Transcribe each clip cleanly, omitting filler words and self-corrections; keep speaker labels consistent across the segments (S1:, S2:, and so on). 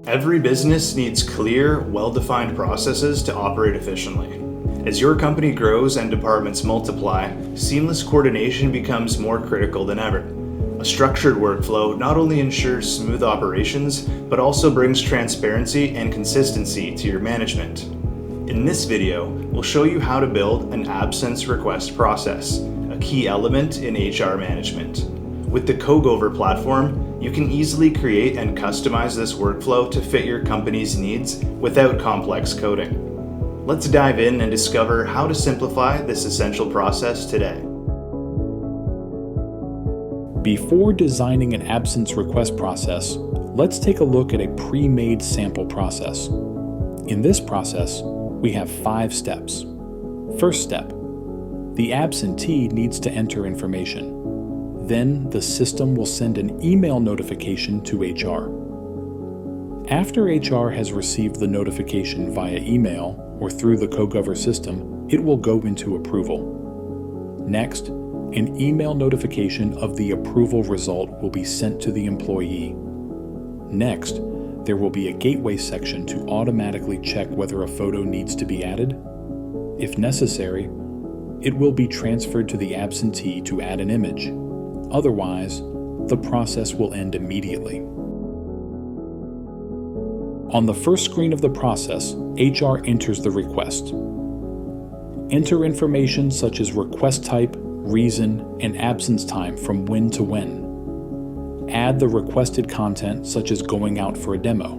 S1: Every business needs clear, well-defined processes to operate efficiently. As your company grows and departments multiply, seamless coordination becomes more critical than ever. A structured workflow not only ensures smooth operations, but also brings transparency and consistency to your management. In this video, we'll show you how to build an absence request process, a key element in HR management. With the Cogover platform, you can easily create and customize this workflow to fit your company's needs without complex coding. Let's dive in and discover how to simplify this essential process today.
S2: Before designing an absence request process, let's take a look at a pre-made sample process. In this process, we have 5 steps. First step, the absentee needs to enter information. Then the system will send an email notification to HR. After HR has received the notification via email or through the Cogover system, it will go into approval. Next, an email notification of the approval result will be sent to the employee. Next, there will be a gateway section to automatically check whether a photo needs to be added. If necessary, it will be transferred to the absentee to add an image. Otherwise, the process will end immediately. On the first screen of the process, HR enters the request. Enter information such as request type, reason, and absence time from when to when. Add the requested content such as going out for a demo.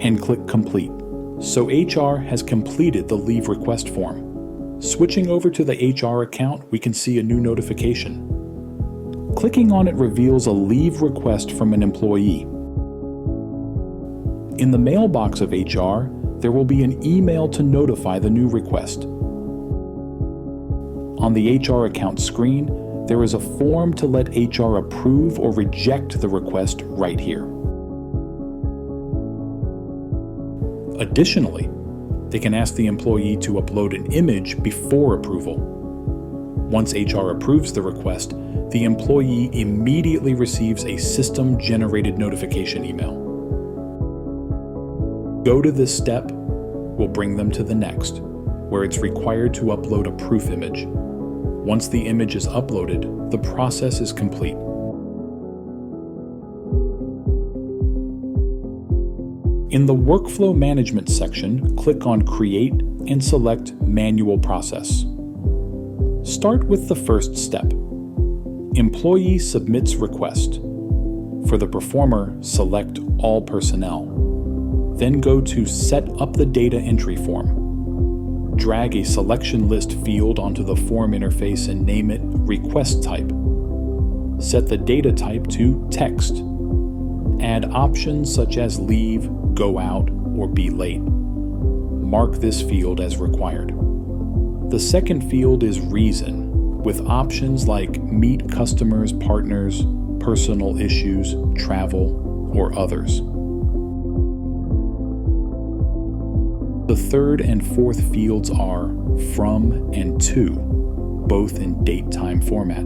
S2: And click Complete. So HR has completed the leave request form. Switching over to the HR account, we can see a new notification. Clicking on it reveals a leave request from an employee. In the mailbox of HR, there will be an email to notify the new request. On the HR account screen, there is a form to let HR approve or reject the request right here. Additionally, they can ask the employee to upload an image before approval. Once HR approves the request, the employee immediately receives a system-generated notification email. Go to this step will bring them to the next, where it's required to upload a proof image. Once the image is uploaded, the process is complete. In the Workflow Management section, click on Create and select Manual Process. Start with the first step. Employee submits request. For the performer, select All Personnel. Then go to Set up the data entry form. Drag a selection list field onto the form interface and name it Request Type. Set the data type to Text. Add options such as Leave, Go Out, or Be Late. Mark this field as required. The second field is Reason, with options like Meet customers, partners, personal issues, travel, or others. The third and fourth fields are From and To, both in date-time format.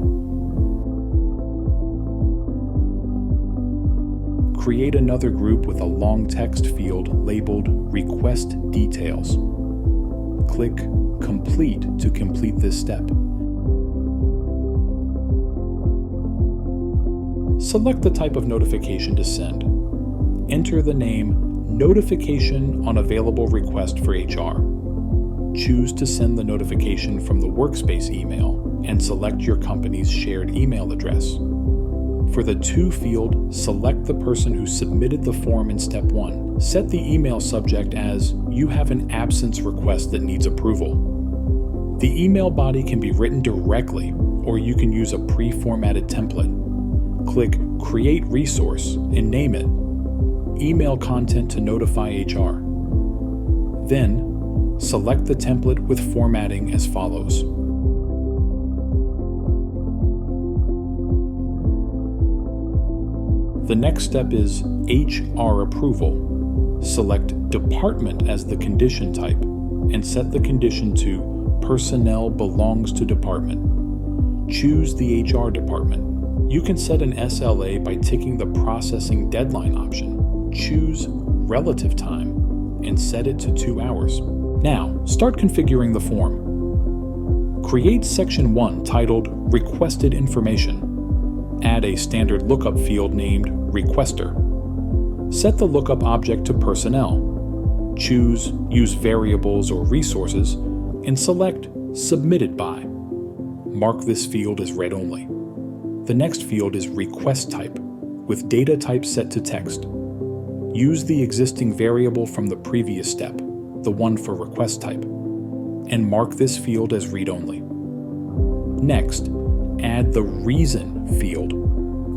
S2: Create another group with a long text field labeled Request Details. Click Complete to complete this step. Select the type of notification to send. Enter the name Notification on Available Request for HR. Choose to send the notification from the workspace email and select your company's shared email address. For the To field, select the person who submitted the form in step 1. Set the email subject as You have an absence request that needs approval. The email body can be written directly, or you can use a pre-formatted template. Click Create Resource and name it Email Content to Notify HR. Then, select the template with formatting as follows. The next step is HR Approval. Select Department as the condition type and set the condition to Personnel belongs to department. Choose the HR department. You can set an SLA by ticking the processing deadline option. choose Relative Time and set it to 2 hours. Now, start configuring the form. Create Section 1 titled Requested Information. Add a standard lookup field named Requester. Set the lookup object to Personnel. Choose Use Variables or Resources and select Submitted By. Mark this field as read only. The next field is Request Type, with data type set to text. Use the existing variable from the previous step, the one for request type, and mark this field as read only. Next, add the Reason field,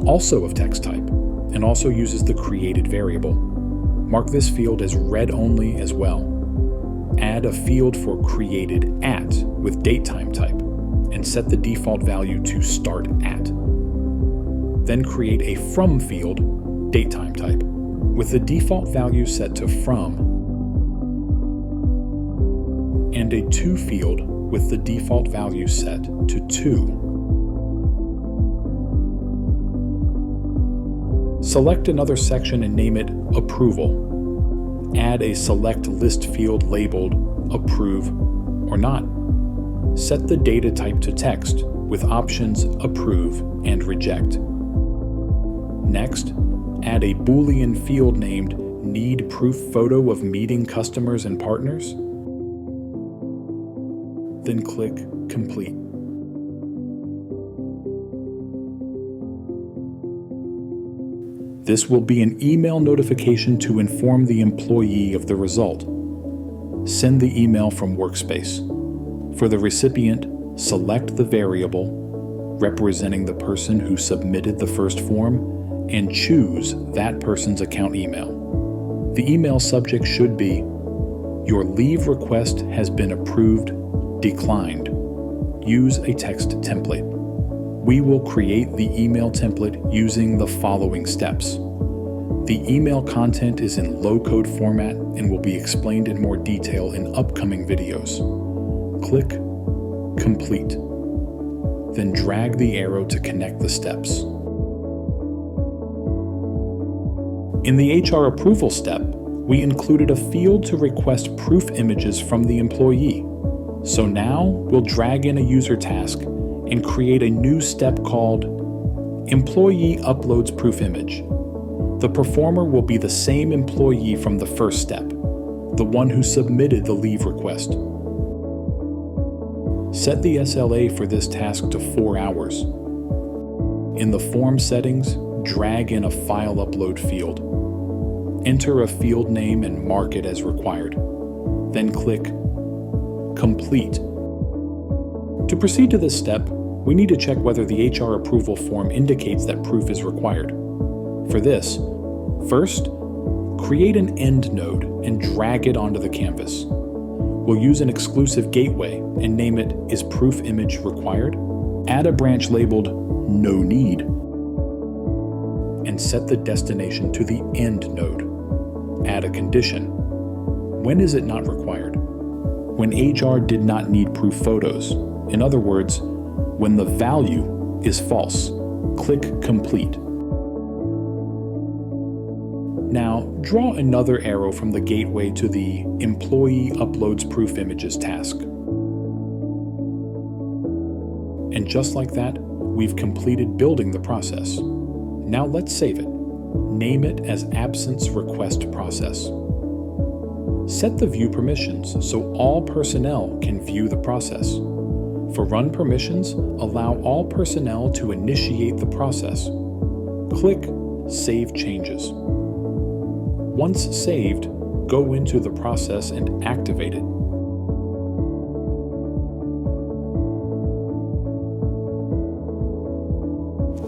S2: also of text type, and also uses the created variable. Mark this field as read only as well. Add a field for created at with datetime type, and set the default value to start at. Then create a From field, datetime type, with the default value set to From, and a To field with the default value set to To. Select another section and name it Approval. Add a Select List field labeled Approve or Not. Set the data type to text with options Approve and Reject. Next, add a Boolean field named Need Proof Photo of Meeting Customers and Partners. Then click Complete. This will be an email notification to inform the employee of the result. Send the email from Workspace. For the recipient, select the variable representing the person who submitted the first form and choose that person's account email. The email subject should be, "Your leave request has been approved, declined. Use a text template." We will create the email template using the following steps. The email content is in low-code format and will be explained in more detail in upcoming videos. Click Complete. Then drag the arrow to connect the steps. In the HR approval step, we included a field to request proof images from the employee. So now we'll drag in a user task and create a new step called Employee Uploads Proof Image. The performer will be the same employee from the first step, the one who submitted the leave request. Set the SLA for this task to 4 hours. In the form settings, drag in a file upload field. Enter a field name and mark it as required. Then click Complete. To proceed to this step, we need to check whether the HR approval form indicates that proof is required. For this, first, create an end node and drag it onto the canvas. We'll use an exclusive gateway and name it Is Proof Image Required? Add a branch labeled No Need and set the destination to the end node. Add a condition. When is it not required? When HR did not need proof photos. In other words, when the value is false. Click Complete. Now, draw another arrow from the gateway to the Employee Uploads Proof Images task. And just like that, we've completed building the process. Now let's save it. Name it as Absence Request Process. Set the view permissions so all personnel can view the process. For run permissions, allow all personnel to initiate the process. Click Save Changes. Once saved, go into the process and activate it.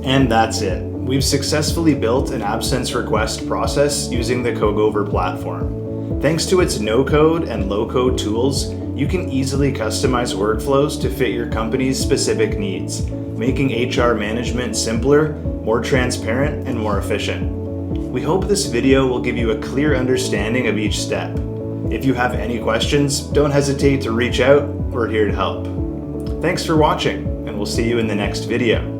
S1: And that's it. We've successfully built an absence request process using the Cogover platform. Thanks to its no-code and low-code tools, you can easily customize workflows to fit your company's specific needs, making HR management simpler, more transparent, and more efficient. We hope this video will give you a clear understanding of each step. If you have any questions, don't hesitate to reach out. We're here to help. Thanks for watching, and we'll see you in the next video.